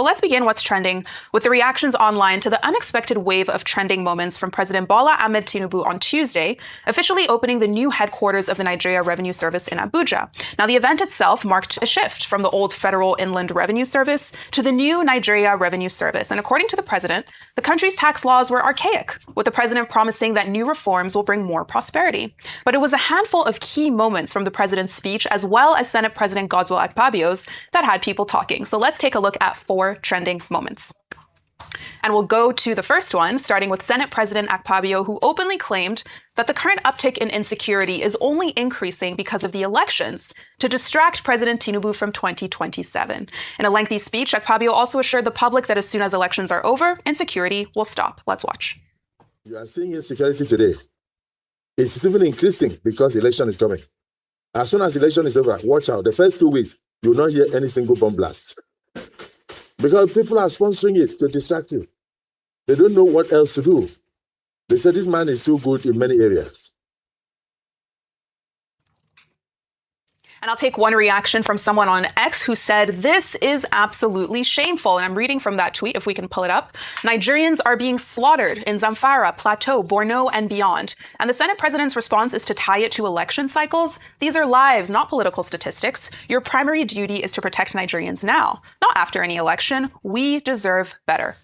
let's begin what's trending with the reactions online to the unexpected wave of trending moments from President Bola Ahmed Tinubu on Tuesday, officially opening the new headquarters of the Nigeria Revenue Service in Abuja. Now, the event itself marked a shift from the old Federal Inland Revenue Service to the new Nigeria Revenue Service. And according to the president, the country's tax laws were archaic, with the president promising that new reforms will bring more prosperity. But it was a handful of key moments from the president's speech, as well as Senate President Akpabio's, that had people talking. So let's take a look at 4 trending moments. And we'll go to the first one, starting with Senate President Akpabio, who openly claimed that the current uptick in insecurity is only increasing because of the elections to distract President Tinubu from 2027. In a lengthy speech, Akpabio also assured the public that as soon as elections are over, insecurity will stop. Let's watch. You are seeing insecurity today. It's even increasing because election is coming. As soon as election is over, watch out. The first 2 weeks, you will not hear any single bomb blast. Because people are sponsoring it to distract you. They don't know what else to do. They say this man is too good in many areas. And I'll take one reaction from someone on X who said, "This is absolutely shameful." And I'm reading from that tweet, if we can pull it up. "Nigerians are being slaughtered in Zamfara, Plateau, Borno, and beyond. And the Senate president's response is to tie it to election cycles. These are lives, not political statistics. Your primary duty is to protect Nigerians now, not after any election. We deserve better."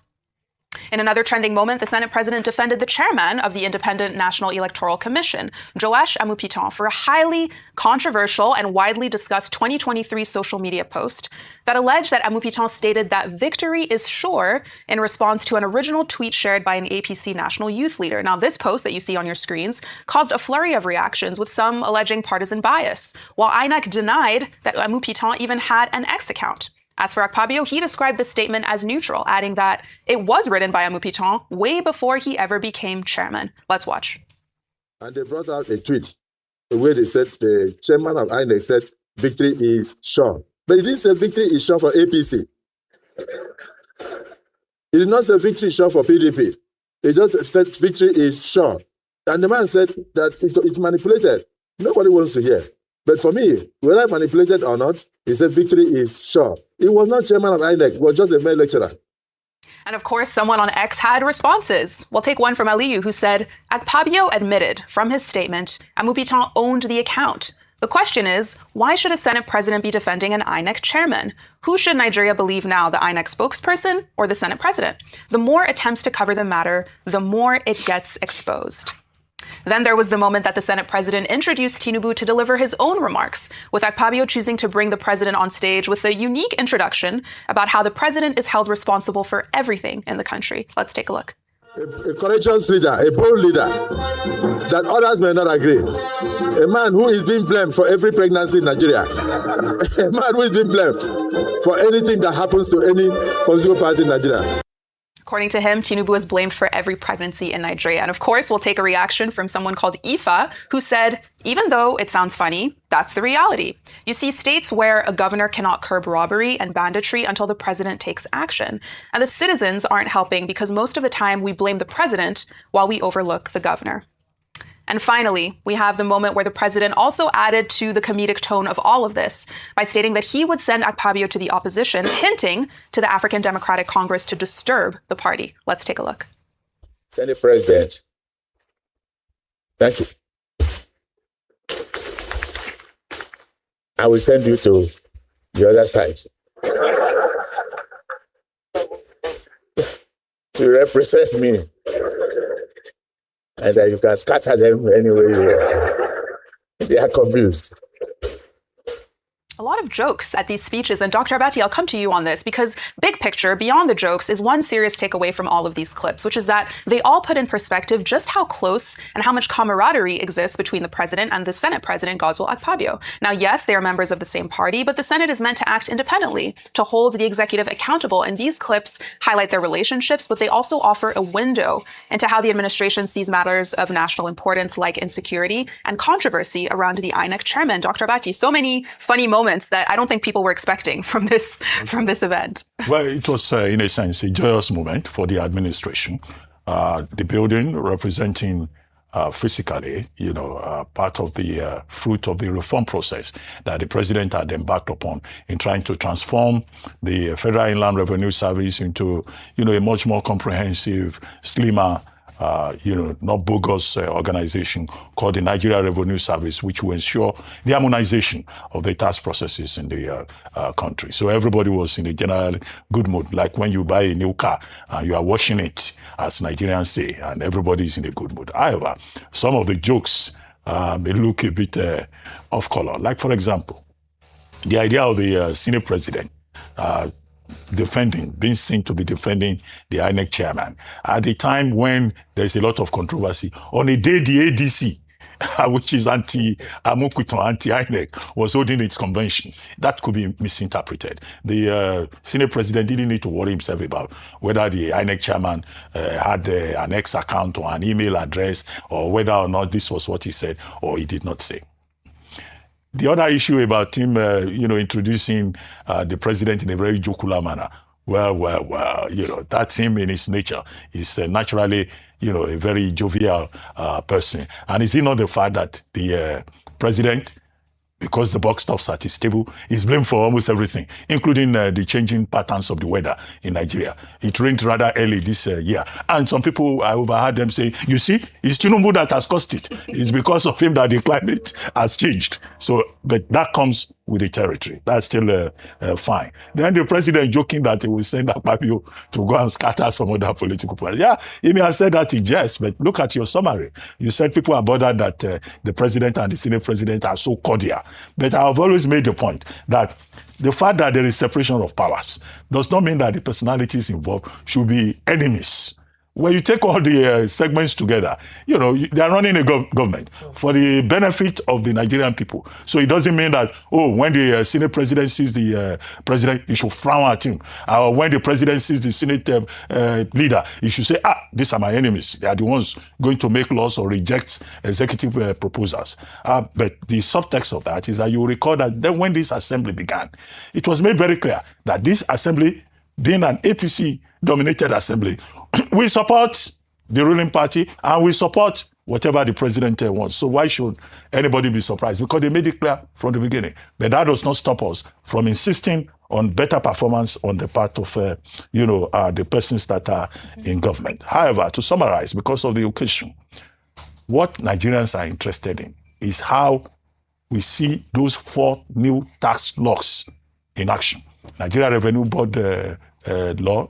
In another trending moment, the Senate president defended the chairman of the Independent National Electoral Commission, Joash Amupitan, for a highly controversial and widely discussed 2023 social media post that alleged that Amupitan stated that victory is sure in response to an original tweet shared by an APC national youth leader. Now, this post that you see on your screens caused a flurry of reactions, with some alleging partisan bias, while INEC denied that Amupitan even had an X account. As for Akpabio, he described the statement as neutral, adding that it was written by Amupitan way before he ever became chairman. Let's watch. And they brought out a tweet where they said the chairman of INEC said victory is sure. But he didn't say victory is sure for APC. He did not say victory is sure for PDP. He just said victory is sure. And the man said that it's manipulated. Nobody wants to hear. But for me, whether manipulated or not, he said victory is sure. He was not chairman of INEC, he was just a mere lecturer. And of course, someone on X had responses. We'll take one from Aliyu, who said, "Akpabio admitted from his statement Amupitan owned the account. The question is, why should a Senate president be defending an INEC chairman? Who should Nigeria believe now, the INEC spokesperson or the Senate president? The more attempts to cover the matter, the more it gets exposed." Then there was the moment that the Senate president introduced Tinubu to deliver his own remarks, with Akpabio choosing to bring the president on stage with a unique introduction about how the president is held responsible for everything in the country. Let's take a look. A courageous leader, a bold leader, that others may not agree. A man who is being blamed for every pregnancy in Nigeria. A man who is being blamed for anything that happens to any political party in Nigeria. According to him, Tinubu is blamed for every pregnancy in Nigeria. And of course, we'll take a reaction from someone called Ifa, who said, even though it sounds funny, that's the reality. You see states where a governor cannot curb robbery and banditry until the president takes action. And the citizens aren't helping because most of the time we blame the president while we overlook the governor. And finally, we have the moment where the president also added to the comedic tone of all of this by stating that he would send Akpabio to the opposition, hinting to the African Democratic Congress to disturb the party. Let's take a look. Senate President, thank you. I will send you to the other side to represent me. And you can scatter them anyway they are confused. A lot of jokes at these speeches, and Dr. Abati, I'll come to you on this, because big picture, beyond the jokes, is one serious takeaway from all of these clips, which is that they all put in perspective just how close and how much camaraderie exists between the president and the Senate president, Godswill Akpabio. Now, yes, they are members of the same party, but the Senate is meant to act independently, to hold the executive accountable, and these clips highlight their relationships, but they also offer a window into how the administration sees matters of national importance like insecurity and controversy around the INEC chairman. Dr. Abati, so many funny moments that I don't think people were expecting from this event. Well, it was, in a sense, a joyous moment for the administration. The building representing physically, part of the fruit of the reform process that the president had embarked upon in trying to transform the Federal Inland Revenue Service into, a much more comprehensive, slimmer, not bogus organization called the Nigeria Revenue Service, which will ensure the harmonization of the tax processes in the country. So everybody was in a general good mood, like when you buy a new car and you are washing it, as Nigerians say, and everybody is in a good mood. However, some of the jokes may look a bit off color. Like, for example, the idea of the Senate president being seen to be defending the INEC chairman at a time when there's a lot of controversy. On a day the ADC, which is anti-Amukuto, anti-INEC, was holding its convention. That could be misinterpreted. The Senate president didn't need to worry himself about whether the INEC chairman had an X account or an email address, or whether or not this was what he said or he did not say. The other issue about him, introducing the president in a very jocular manner. Well, that's him in his nature. He's naturally, a very jovial person. And is it not the fact that the president, because the buck stops at his table, is blamed for almost everything, including the changing patterns of the weather in Nigeria. It rained rather early this year. And some people, I overheard them say, you see, it's TINUBU that has caused it. It's because of him that the climate has changed. So, but that comes with the territory. That's still fine. Then the president joking that he will send Akpabio to go and scatter some other political parties. Yeah, he may have said that in jest, but look at your summary. You said people are bothered that the president and the Senate president are so cordial. But I have always made the point that the fact that there is separation of powers does not mean that the personalities involved should be enemies. When you take all the segments together, they are running a government for the benefit of the Nigerian people. So it doesn't mean that, when the Senate president sees the president, he should frown at him. Or when the president sees the Senate leader, he should say, these are my enemies. They are the ones going to make laws or reject executive proposals. But the subtext of that is that you will recall that then when this assembly began, it was made very clear that this assembly, being an APC-dominated assembly, we support the ruling party and we support whatever the president wants. So why should anybody be surprised? Because they made it clear from the beginning. But that does not stop us from insisting on better performance on the part of, the persons that are in government. However, to summarize, because of the occasion, what Nigerians are interested in is how we see those 4 new tax laws in action. Nigeria Revenue Board law,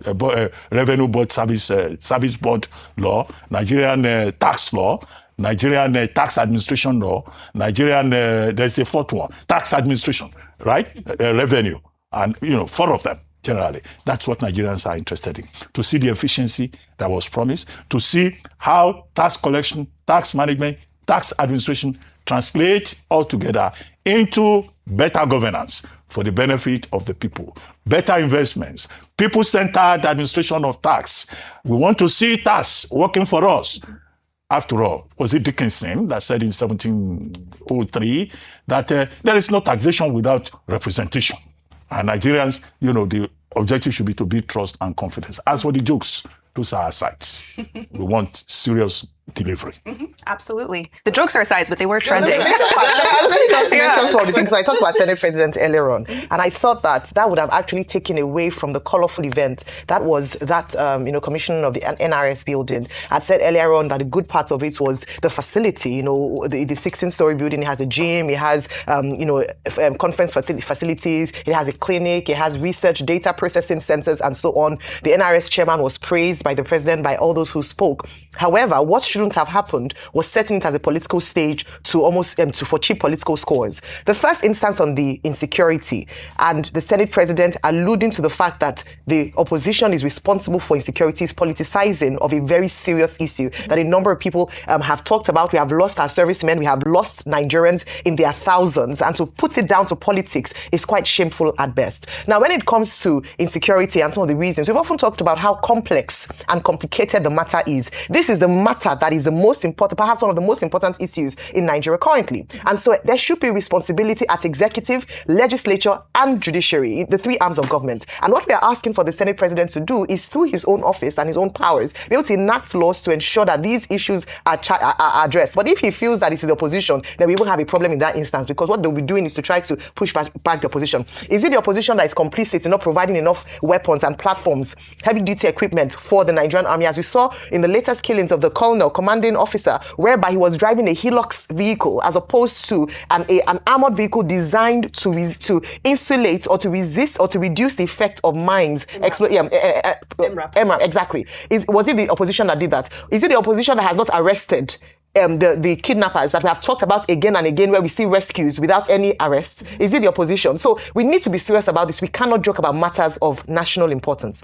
Revenue Board Service Board law, Nigerian tax law, Nigerian tax administration law, Nigerian, there's a 4th one, tax administration, right? Revenue, and 4 of them generally. That's what Nigerians are interested in, to see the efficiency that was promised, to see how tax collection, tax management, tax administration translate all together into better governance for the benefit of the people, better investments, people-centered administration of tax. We want to see tax working for us. After all, was it Dickinson that said in 1703 that there is no taxation without representation? And Nigerians, the objective should be to build trust and confidence. As for the jokes, those are our sides. We want serious delivery. Absolutely. The jokes are asides, but they were trending. Let me just mention some of the things. I talked about Senate President earlier on, and I thought that would have actually taken away from the colorful event that was that commissioning of the NRS building. I said earlier on that the good part of it was the facility. The 16-story building. It has a gym. It has conference facilities. It has a clinic. It has research data processing centers and so on. The NRS chairman was praised by the president, by all those who spoke. However, what shouldn't have happened was setting it as a political stage to almost for cheap political scores. The first instance on the insecurity and the Senate president alluding to the fact that the opposition is responsible for insecurity's politicizing of a very serious issue that a number of people have talked about. We have lost our servicemen, we have lost Nigerians in their thousands, and to put it down to politics is quite shameful at best. Now, when it comes to insecurity and some of the reasons, we've often talked about how complex and complicated the matter is. This is the matter that is the most important, perhaps one of the most important issues in Nigeria currently. And so there should be responsibility at executive, legislature, and judiciary, the three arms of government. And what we are asking for the Senate President to do is, through his own office and his own powers, be able to enact laws to ensure that these issues are addressed. But if he feels that it's in the opposition, then we won't have a problem in that instance, because what they'll be doing is to try to push back the opposition. Is it the opposition that is complicit in not providing enough weapons and platforms, heavy-duty equipment for the Nigerian army, as we saw in the latest killings of the colonel, commanding officer, whereby he was driving a Hilux vehicle as opposed to an armored vehicle designed to insulate or to resist or to reduce the effect of mines. MRAP, exactly. Was it the opposition that did that? Is it the opposition that has not arrested the kidnappers that we have talked about again and again, where we see rescues without any arrests? Is it the opposition? So we need to be serious about this. We cannot joke about matters of national importance.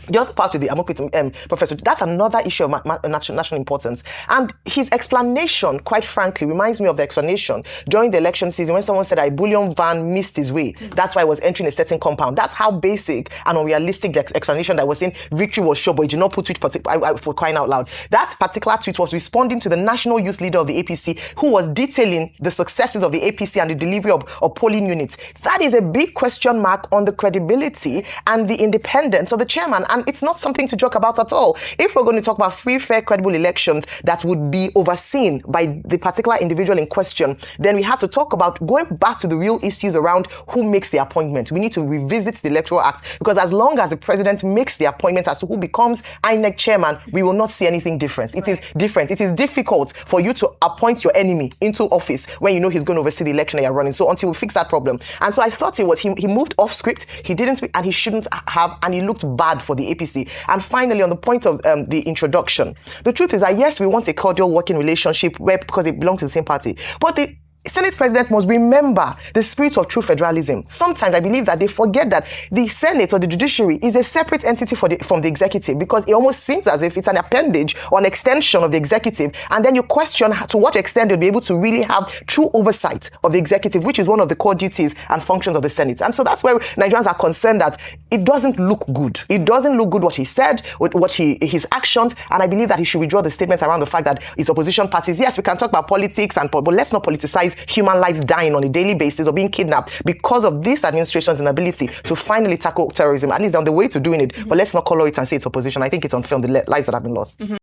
The other part with the Amokpito professor, that's another issue of national importance. And his explanation, quite frankly, reminds me of the explanation during the election season when someone said a bullion van missed his way. That's why he was entering a certain compound. That's how basic and unrealistic the explanation that was saying victory was sure, but he did not put tweet for crying out loud. That particular tweet was responding to the national youth leader of the APC, who was detailing the successes of the APC and the delivery of polling units. That is a big question mark on the credibility and the independence of the chairman. And it's not something to joke about at all. If we're going to talk about free, fair, credible elections that would be overseen by the particular individual in question, then we have to talk about going back to the real issues around who makes the appointment. We need to revisit the Electoral Act, because as long as the president makes the appointment as to who becomes INEC chairman, we will not see anything different. It is different. It is difficult for you to appoint your enemy into office when you know he's going to oversee the election that you're running. So until we fix that problem. And so I thought he moved off script. He didn't speak, and he shouldn't have, and he looked bad for the APC. And finally, on the point of the introduction, the truth is that yes, we want a cordial working relationship because they belong to the same party. But the Senate President must remember the spirit of true federalism. Sometimes I believe that they forget that the Senate or the judiciary is a separate entity from the executive, because it almost seems as if it's an appendage or an extension of the executive. And then you question to what extent they'll be able to really have true oversight of the executive, which is one of the core duties and functions of the Senate. And so that's where Nigerians are concerned that it doesn't look good. It doesn't look good what he said, his actions. And I believe that he should withdraw the statements around the fact that his opposition parties, yes, we can talk about politics, but let's not politicize human lives dying on a daily basis or being kidnapped because of this administration's inability to finally tackle terrorism. At least on the way to doing it, but let's not color it and say it's opposition. I think it's unfair on the lives that have been lost.